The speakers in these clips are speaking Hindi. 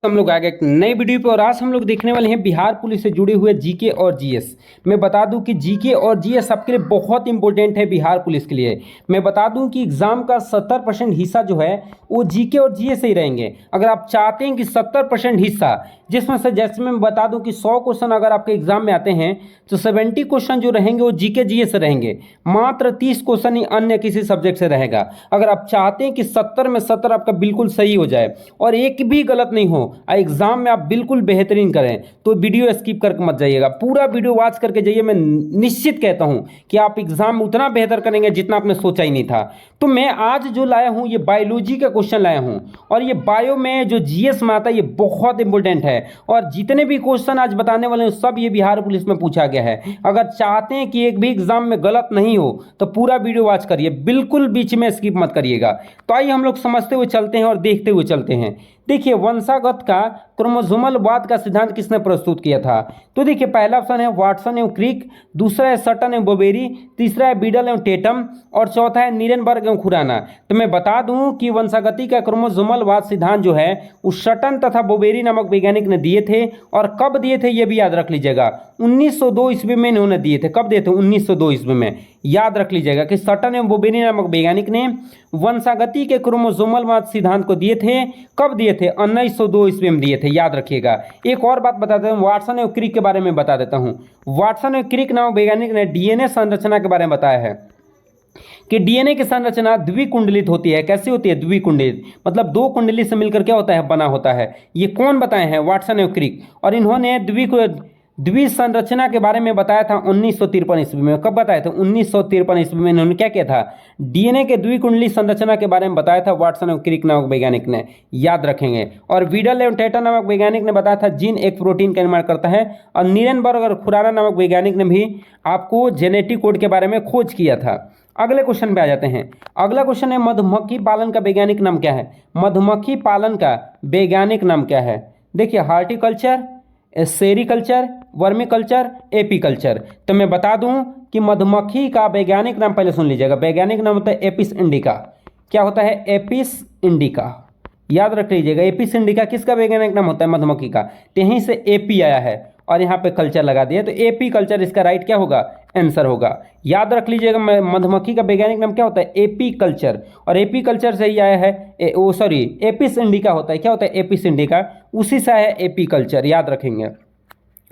हम लोग आ गए एक नई वीडियो पे और आज हम लोग देखने वाले हैं बिहार पुलिस से जुड़े हुए जीके और जीएस। मैं बता दूं कि जीके और जीएस सबके लिए बहुत इंपॉर्टेंट है बिहार पुलिस के लिए। मैं बता दूं कि एग्जाम का 70% हिस्सा जो है वो जीके और जीएस से ही रहेंगे। अगर आप चाहते हैं कि 70% हिस्सा, जिसमें से जैसे मैं बता दूं कि 100 क्वेश्चन अगर आपके एग्जाम में आते हैं तो 70 क्वेश्चन जो रहेंगे वो जीके जीएस से रहेंगे, मात्र 30 क्वेश्चन ही अन्य किसी सब्जेक्ट से रहेगा। अगर आप चाहते हैं कि 70 में 70 आपका बिल्कुल सही हो जाए और एक भी गलत नहीं हो, एग्जाम में आप बिल्कुल बेहतरीन करें, तो वीडियो स्किप करके मत जाइएगा, पूरा वीडियो वॉच करके जाइए। मैं निश्चित कहता हूं कि आप एग्जाम में उतना बेहतर करेंगे जितना आपने सोचा ही नहीं था। तो मैं आज जो लाया हूं ये बायोलॉजी का क्वेश्चन लाया हूं और ये बायो में जो जीएस में आता है ये बहुत इंपॉर्टेंट है और जितने भी क्वेश्चन आज बताने वाले हैं सब ये बिहार पुलिस में पूछा गया है। अगर चाहते हैं कि एक भी एग्जाम में गलत नहीं हो तो पूरा वीडियो वॉच करिए, बिल्कुल बीच में स्किप मत करिएगा। तो आइए हम लोग समझते हुए चलते हैं और देखते हुए चलते हैं। देखिए, वंशागत का क्रोमोसोमल वाद का सिद्धांत किसने प्रस्तुत किया था? तो देखिए, पहला ऑप्शन है वाटसन एवं क्रिक, दूसरा है सटन एवं बोबेरी, तीसरा है बीडल एवं टेटम और चौथा है नीरेनबर्ग एवं खुराना। तो मैं बता दूं कि वंशागति का क्रोमोसोमल वाद सिद्धांत जो है उस सटन तथा बोबेरी नामक वैज्ञानिक ने दिए थे और कब दिए थे ये भी याद रख लीजिएगा, 1902 ईस्वी में इन्होंने दिए थे। कब दिए थे? 1902 ईस्वी में। याद रख लीजिएगा कि सटन एवं बोबेरी नामक वैज्ञानिक ने वंशागति के क्रोमोसोमल वाद सिद्धांत को दिए थे। कब दिए थे? 1902 ईस्वी में दिए थे, याद रखिएगा। एक और बात बता देता हूँ, वाटसन एवं क्रिक के बारे में बता देता हूँ। वाटसन एवं क्रिक नामक वैज्ञानिक ने डीएनए संरचना के बारे में बताया है कि डीएनए की संरचना द्विकुंडलित होती है। कैसी होती है? द्विकुंडलित, मतलब दो कुंडली से मिलकर क्या होता है? बना होता है। ये कौन बताए हैं? वाटसन एवं क्रिक। और इन्होंने द्विसंरचना के बारे में बताया था 1953 ईस्वी में। कब बताया था? 1953 ईस्वी में इन्होंने क्या किया था? डीएनए के द्विकुंडली संरचना के बारे में बताया था वाटसन और क्रिक नामक वैज्ञानिक ने, याद रखेंगे। और बीडल एवं टेटन नामक वैज्ञानिक ने बताया था जीन एक प्रोटीन का निर्माण करता है। और नीरेनबर्ग और खुराना नामक वैज्ञानिक ने भी आपको जेनेटिक कोड के बारे में खोज किया था। अगले क्वेश्चन पे आ जाते हैं। अगला क्वेश्चन है मधुमक्खी पालन का वैज्ञानिक नाम क्या है? मधुमक्खी पालन का वैज्ञानिक नाम क्या है? देखिए, हार्टिकल्चर, सेरीकल्चर, वर्मिकल्चर, एपीकल्चर। तो मैं बता दूं कि मधुमक्खी का वैज्ञानिक नाम पहले सुन लीजिएगा। वैज्ञानिक नाम होता है एपिस इंडिका। क्या होता है? एपिस इंडिका, याद रख लीजिएगा। एपिस इंडिका किसका वैज्ञानिक नाम होता है? मधुमक्खी का। तो यहीं से एपी आया है और यहाँ पे कल्चर लगा दिया, तो एपी कल्चर इसका राइट क्या होगा? आंसर होगा। याद रख लीजिएगा, मधुमक्खी का वैज्ञानिक नाम क्या होता है? AP culture. और एपी कल्चर से ही आया है एपिस इंडिका होता है। क्या होता है? एपिस इंडिका, उसी से है एपी कल्चर, याद रखेंगे।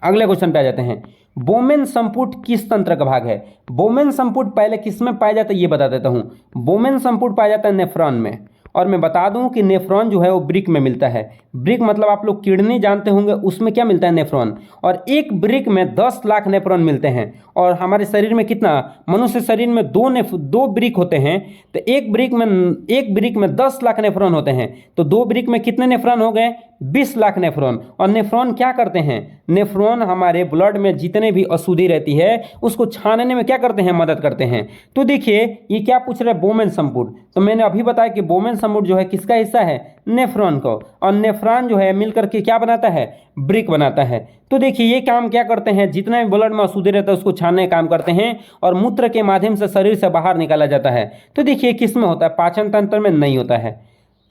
अगले क्वेश्चन पे आ जाते हैं। बोमेन संपुट किस तंत्र का भाग है? बोमेन संपुट पहले किस में पाया जाता है ये बता देता हूँ। बोमेन संपुट पाया जाता है नेफ्रॉन में। और मैं बता दूं कि नेफ्रॉन जो है वो ब्रिक में मिलता है। ब्रिक मतलब आप लोग किडनी जानते होंगे, उसमें क्या मिलता है? नेफ्रॉन। और एक ब्रिक में 10 लाख नेफ्रॉन मिलते हैं। और हमारे शरीर में कितना? मनुष्य शरीर में दो ब्रिक होते हैं, तो एक ब्रिक में 10 लाख नेफ्रॉन होते हैं। तो दो ब्रिक में कितने नेफ्रॉन हो गए? 20 लाख नेफ्रॉन। और नेफ्रॉन क्या करते हैं? नेफ्रॉन हमारे ब्लड में जितने भी अशुद्धि रहती है उसको छानने में क्या करते हैं? मदद करते हैं। तो देखिए, ये क्या पूछ रहे हैं? बोमेन संपुट। तो मैंने अभी बताया कि बोमेन संपुट जो है किसका हिस्सा है? नेफ्रॉन को। और नेफ्रॉन जो है मिलकर के क्या बनाता है? ब्रिक बनाता है। तो देखिए, ये काम क्या करते हैं? जितना भी ब्लड में अशुद्धि रहता है उसको छानने का काम करते हैं और मूत्र के माध्यम से शरीर से बाहर निकाला जाता है। तो देखिए, किस में होता है? पाचन तंत्र में नहीं होता है,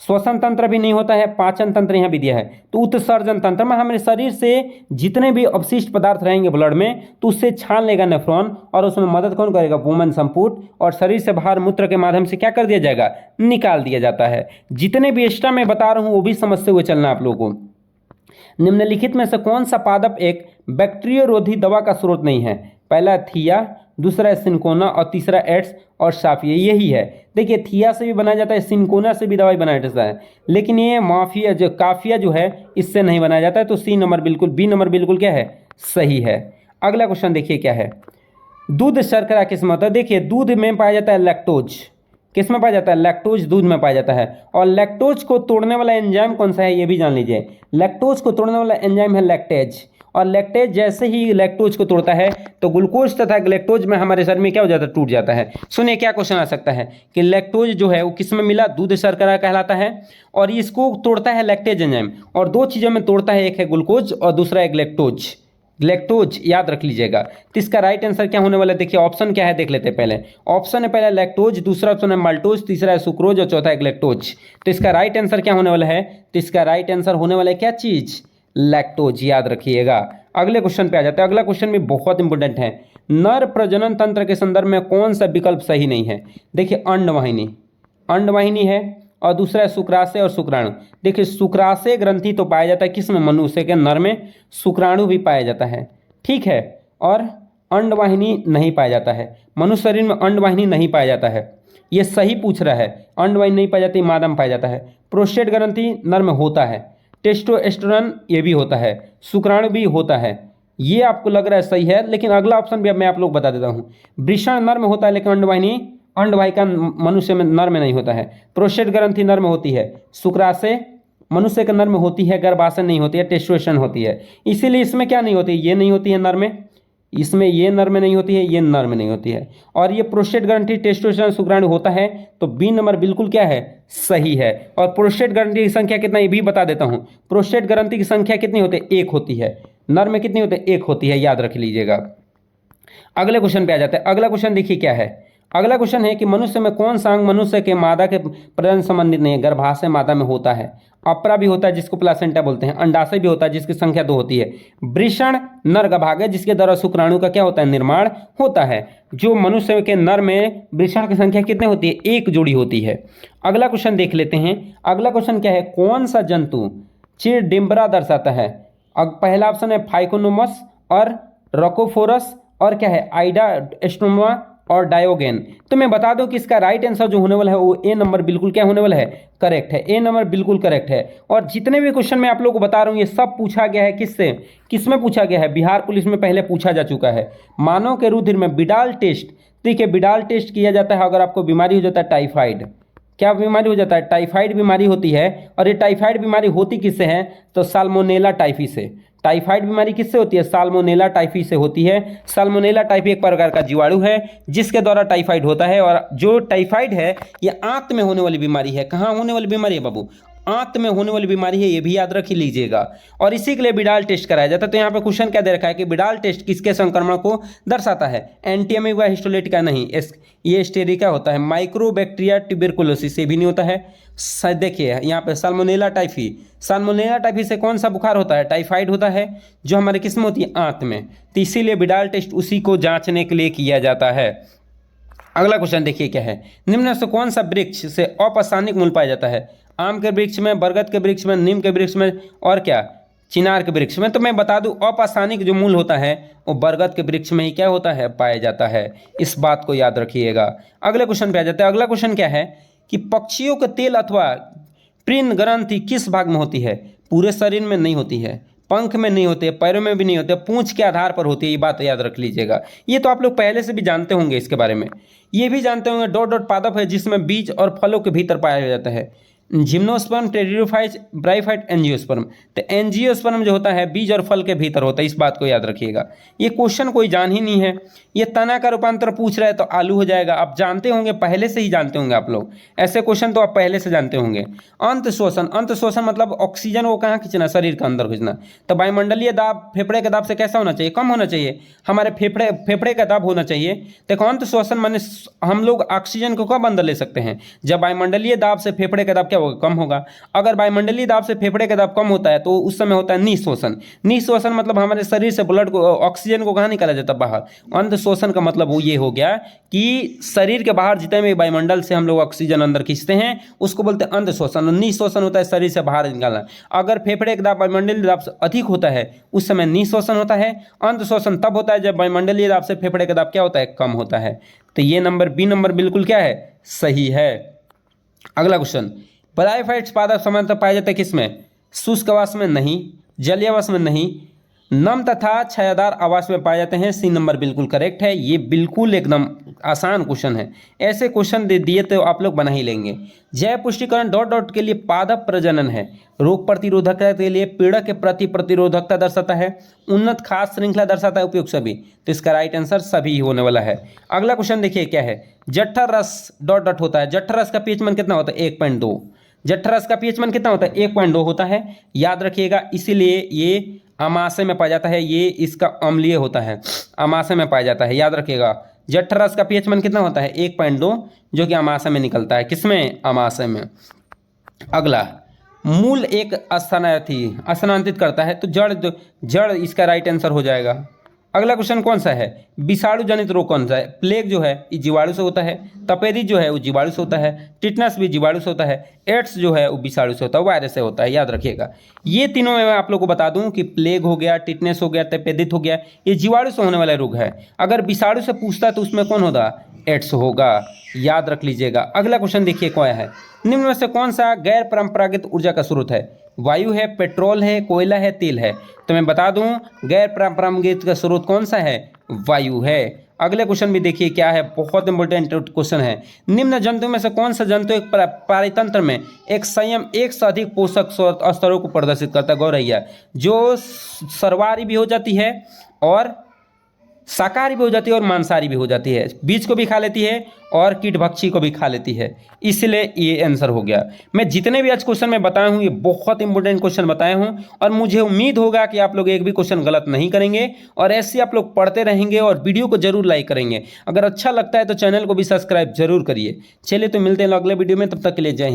श्वसन तंत्र भी नहीं होता है, पाचन तंत्र यहाँ भी दिया है। तो उत्सर्जन तंत्र में हमारे शरीर से जितने भी अपशिष्ट पदार्थ रहेंगे ब्लड में तो उससे छान लेगा नेफ्रॉन और उसमें मदद कौन करेगा? बोमेन संपुट। और शरीर से बाहर मूत्र के माध्यम से क्या कर दिया जाएगा? निकाल दिया जाता है। जितने भी एक्स्ट्रा मैं बता रहा हूँ वो भी समझते हुए चलना आप लोगों को। निम्नलिखित में से कौन सा पादप एक बैक्टीरियोरोधी दवा का स्रोत नहीं है? पहला थिया, दूसरा है सिनकोना और तीसरा एड्स और साफिया। यही है। देखिए, थिया से भी बनाया जाता है, सिनकोना से भी दवाई बनाया जाता है, लेकिन ये माफिया जो काफिया जो है इससे नहीं बनाया जाता है। तो बी नंबर बिल्कुल क्या है? सही है। अगला क्वेश्चन देखिए क्या है। दूध शर्करा किस में होता है? देखिए, दूध में पाया जाता है लैक्टोज। किस में पाया जाता है? लैक्टोज दूध में पाया जाता है। और लैक्टोज को तोड़ने वाला एंजाइम कौन सा है ये भी जान लीजिए। लैक्टोज को तोड़ने वाला एंजाइम है लैक्टेज। और लैक्टेज जैसे ही लैक्टोज को तोड़ता है तो ग्लूकोज तथा ग्लैक्टोज में हमारे शरीर में क्या हो जाता है? टूट जाता है। सुनिए, क्या क्वेश्चन आ सकता है कि लैक्टोज जो है वो किस में मिला? दूध शर्करा कहलाता है और इसको तोड़ता है लैक्टेज एंजाइम। और दो चीज़ों में तोड़ता है, एक है ग्लूकोज और दूसरा है ग्लैक्टोज। लैक्टोज याद रख लीजिएगा। तो इसका राइट आंसर क्या होने वाला है, देखिए ऑप्शन क्या है देख लेते हैं पहले। ऑप्शन है पहला लैक्टोज, दूसरा ऑप्शन है माल्टोज, तीसरा है सुक्रोज और चौथा है ग्लैक्टोज। तो इसका राइट आंसर क्या होने वाला है, तो इसका राइट आंसर होने वाला है क्या चीज, लैक्टोज, याद रखिएगा। अगले क्वेश्चन पे आ जाते हैं। अगला क्वेश्चन भी बहुत इंपॉर्टेंट है। नर प्रजनन तंत्र के संदर्भ में कौन सा विकल्प सही नहीं है, देखिए अंडवाहिनी, अंडवाहिनी है और दूसरा है शुक्राशय और शुक्राणु। देखिए शुक्राशय ग्रंथि तो पाया जाता है किसमें, मनुष्य के नर में, शुक्राणु भी पाया जाता है, ठीक है, और अंडवाहिनी नहीं पाया जाता है। मनुष्य शरीर में अंडवाहिनी नहीं पाया जाता है, ये सही पूछ रहा है। अंडवाहिनी नहीं पाया जाती, मादा में पाया जाता है। प्रोस्टेट ग्रंथि नर में होता है, टेस्टोस्टेरोन ये भी होता है, शुक्राणु भी होता है, ये आपको लग रहा है सही है। लेकिन अगला ऑप्शन भी अब मैं आप लोग बता देता हूँ। वृषण नर में होता है लेकिन अंडवाहिनी, अंडवाहिका मनुष्य में नर में नहीं होता है। प्रोस्टेट ग्रंथि नर में होती है, शुक्राशय मनुष्य के नर में होती है, गर्भाशय नहीं होती है, टेस्टोस्टेरोन होती है। इसीलिए इसमें क्या नहीं होती, ये नहीं होती है नर में, इसमें ये नर में नहीं होती है, ये नर में नहीं होती है। और ये प्रोस्टेट ग्रंथि टेस्टोस्टेरोन शुक्राणु होता है, तो बी नंबर बिल्कुल क्या है, सही है। और प्रोस्टेट ग्रंथि की संख्या कितना ये भी बता देता हूँ। प्रोस्टेट ग्रंथि की संख्या कितनी होती है, एक होती है। नर में कितनी होती है, एक होती है, याद रख लीजिएगा। अगले क्वेश्चन पे आ जाते हैं। अगला क्वेश्चन देखिए क्या है। अगला क्वेश्चन है कि मनुष्य में कौन सा अंग मनुष्य के मादा के प्रजनन संबंधित नहीं है, गर्भाशय मादा में होता है, अपरा भी होता है जिसको प्लासेंटा बोलते हैं, अंडाशय भी होता है जिसकी संख्या 2 होती है, वृषण नर का भाग है जिसके द्वारा शुक्राणु का क्या होता है, निर्माण होता है। जो मनुष्य के नर में वृषण की संख्या कितनी होती है, एक जोड़ी होती है। अगला क्वेश्चन देख लेते हैं। अगला क्वेश्चन क्या है, कौन सा जंतु चिर डिम्बरा दर्शाता है। अब पहला ऑप्शन है फाइकोनोमस और रोकोफोरस और क्या है, आइडा एस्ट्रोमा और डायोगेन। तो मैं बता दूं कि इसका राइट आंसर जो होने वाला है वो ए नंबर बिल्कुल क्या होने वाला है, करेक्ट है। ए नंबर बिल्कुल करेक्ट है। और जितने भी क्वेश्चन मैं आप लोगों को बता रहा हूं ये सब पूछा गया है किससे, किसमें पूछा गया है, बिहार पुलिस में पहले पूछा जा चुका है। मानव के रुधिर में बिडाल टेस्ट, देखिए बिडाल टेस्ट किया जाता है अगर आपको बीमारी हो जाता है टाइफाइड। क्या बीमारी हो जाता है, टाइफाइड बीमारी होती है। और ये टाइफाइड बीमारी होती किससे है, तो साल्मोनेला टाइफी से। टाइफाइड बीमारी किससे होती है, साल्मोनेला टाइफी से होती है। साल्मोनेला टाइफी एक प्रकार का जीवाणु है जिसके द्वारा टाइफाइड होता है। और जो टाइफाइड है ये आंत में होने वाली बीमारी है। कहाँ होने वाली बीमारी है बाबू, आंत में होने वाली बीमारी है, ये भी याद रख लीजिएगा। और इसी के लिए बिडाल टेस्ट कराया जाता है। तो यहाँ पे क्वेश्चन क्या दे रखा है कि बिडाल टेस्ट किसके संक्रमण को दर्शाता है, एंटीएमिबा हिस्टोलिटिका नहीं, ये स्टेरिका होता है। माइक्रोबैक्टीरिया ट्यूबरकुलोसिस ये भी नहीं होता है। देखिए यहाँ पे साल्मोनेला टाइफी, साल्मोनेला टाइफी से कौन सा बुखार होता है, टाइफाइड होता है जो हमारे किस में होती है, आंत में। तो इसीलिए बिडाल टेस्ट उसी को जांचने के लिए किया जाता है। अगला क्वेश्चन देखिए क्या है, निम्न से कौन सा वृक्ष से अपसानिक मूल पाया जाता है। आम के वृक्ष में, बरगद के वृक्ष में, नीम के वृक्ष में और क्या, चिनार के वृक्ष में। तो मैं बता दूं अपसानिक जो मूल होता है वो बरगद के वृक्ष में ही क्या होता है, पाया जाता है। इस बात को याद रखिएगा। अगले क्वेश्चन पे आ जाता है। अगला क्वेश्चन क्या है कि पक्षियों के तेल अथवा प्रीन ग्रंथि किस भाग में होती है, पूरे शरीर में नहीं होती है, पंख में नहीं होते, पैरों में भी नहीं होते, पूंछ के आधार पर होती है। ये बात याद रख लीजिएगा। ये तो आप लोग पहले से भी जानते होंगे इसके बारे में। ये भी जानते होंगे डॉट डॉट पादप है जिसमें बीज और फलों के भीतर पाया जाता है। Gymnosperm, pteridophyte, bryophyte, angiosperm. तो एंजियोस्पर्म जो होता है बीज और फल के भीतर होता है, इस बात को याद रखिएगा। ये क्वेश्चन कोई जान ही नहीं है। ये तना का रूपांतर पूछ रहा है तो आलू हो जाएगा। आप जानते होंगे, पहले से ही जानते होंगे आप लोग, ऐसे क्वेश्चन तो आप पहले से जानते होंगे। अंत शोषण, अंत शोषण मतलब ऑक्सीजन को कहाँ खींचना, शरीर के अंदर खींचना। तो वायुमंडलीय दाब फेफड़े के दाब से कैसा होना चाहिए, कम होना चाहिए। हमारे फेफड़े का दाब होना चाहिए। देखो अंत शोषण माने हम लोग ऑक्सीजन को कब अंदर ले सकते हैं, जब वायुमंडलीय दाब से फेफड़े का दाब क्या होगा, कम होगा। अगर वायुमंडलीय दाब से फेफड़े का दाब कम होता है तो उस समय होता है निःशोषण। निःशोषण मतलब हमारे शरीर से ब्लड को, ऑक्सीजन को कहाँ निकाला जाता है, बाहर। अंत शोषण का मतलब वो ये हो गया कि शरीर के बाहर जितने भी वायुमंडल से हम लोग ऑक्सीजन अंदर खींचते हैं उसको बोलते हैं अंत शोषण। निःशोषण होता है शरीर से बाहर निकालना। अगर फेफड़े का दाब वायुमंडलीय दाब से अधिक होता है उस समय निःशोषण होता है। अंत शोषण तब होता है जब वायुमंडलीय दाब से फेफड़े का दाब क्या होता है, कम होता है। तो ये नंबर बी नंबर बिल्कुल क्या है, सही है। अगला क्वेश्चन, ब्रायोफाइट्स पादप सामान्यतः पाए जाते हैं किसमें, शुष्क आवास में नहीं, जलीय आवास में नहीं, नम तथा छायादार आवास में पाए जाते हैं। सी नंबर बिल्कुल करेक्ट है। ये बिल्कुल एकदम आसान क्वेश्चन है। ऐसे क्वेश्चन दे दिए तो आप लोग बना ही लेंगे। जैव पुष्टिकरण डॉट डॉट के लिए पादप प्रजनन है, रोग प्रतिरोधकता के लिए पीड़क के प्रति प्रतिरोधकता दर्शाता है, उन्नत खास श्रृंखला दर्शाता है, उपयुक्त सभी। तो इसका राइट आंसर सभी होने वाला है। अगला क्वेश्चन देखिए क्या है, जठर रस डॉट डॉट होता है। जठर रस का पीएच मान कितना होता है, 1.2। जठर रस का पीएच मान कितना होता है? 1.2 होता है, याद रखिएगा। इसीलिए ये अमाशय में पाया जाता है, ये इसका अम्लीय होता है, अमाशय में पाया जाता है, याद रखिएगा। जठर रस का पीएच मान कितना होता है? 1.2, जो कि अमाशय में निकलता है। किसमें? अमाशय में। अगला, मूल एक स्थानांतरित करता है, तो जड़ इसका राइट आंसर हो जाएगा। अगला क्वेश्चन कौन सा है? विषाणु जनित रोग कौन सा है? प्लेग जो है ये जीवाणु से होता है, तपेदिक जो है वो जीवाणु से होता है, टिटनस भी जीवाणु से होता है, एड्स जो है वो विषाणु से होता है, वायरस से होता है, याद रखिएगा। ये तीनों में मैं आप लोग को बता दूं कि प्लेग हो गया, टिटनस हो गया, तपेदिक हो गया, ये जीवाणु से होने वाला रोग है। अगर विषाणु से पूछता है तो उसमें कौन होगा? एड्स होगा, याद रख लीजिएगा। अगला क्वेश्चन देखिए क्या है? निम्न में से कौन सा गैर परंपरागत ऊर्जा का स्रोत है? वायु है, पेट्रोल है, कोयला है, तेल है। तो मैं बता दूं गैर परंपरागत का स्रोत कौन सा है? वायु है। अगले क्वेश्चन भी देखिए क्या है, बहुत इंपॉर्टेंट क्वेश्चन है। निम्न जंतु में से कौन सा जंतु एक पारितंत्र में एक संयम एक से अधिक पोषक स्तरों को प्रदर्शित करता है? गौरैया, जो सर्वाहारी भी हो जाती है और शाकाहारी भी हो जाती है और मांसाहारी भी हो जाती है, बीज को भी खा लेती है और कीटभक्षी को भी खा लेती है, इसलिए ये आंसर हो गया। मैं जितने भी आज क्वेश्चन मैं बताया हूँ ये बहुत इंपॉर्टेंट क्वेश्चन बताए हूँ, और मुझे उम्मीद होगा कि आप लोग एक भी क्वेश्चन गलत नहीं करेंगे, और ऐसे आप लोग पढ़ते रहेंगे और वीडियो को जरूर लाइक करेंगे। अगर अच्छा लगता है तो चैनल को भी सब्सक्राइब जरूर करिए। चलिए तो मिलते हैं अगले वीडियो में, तब तक के लिए जय हिंद।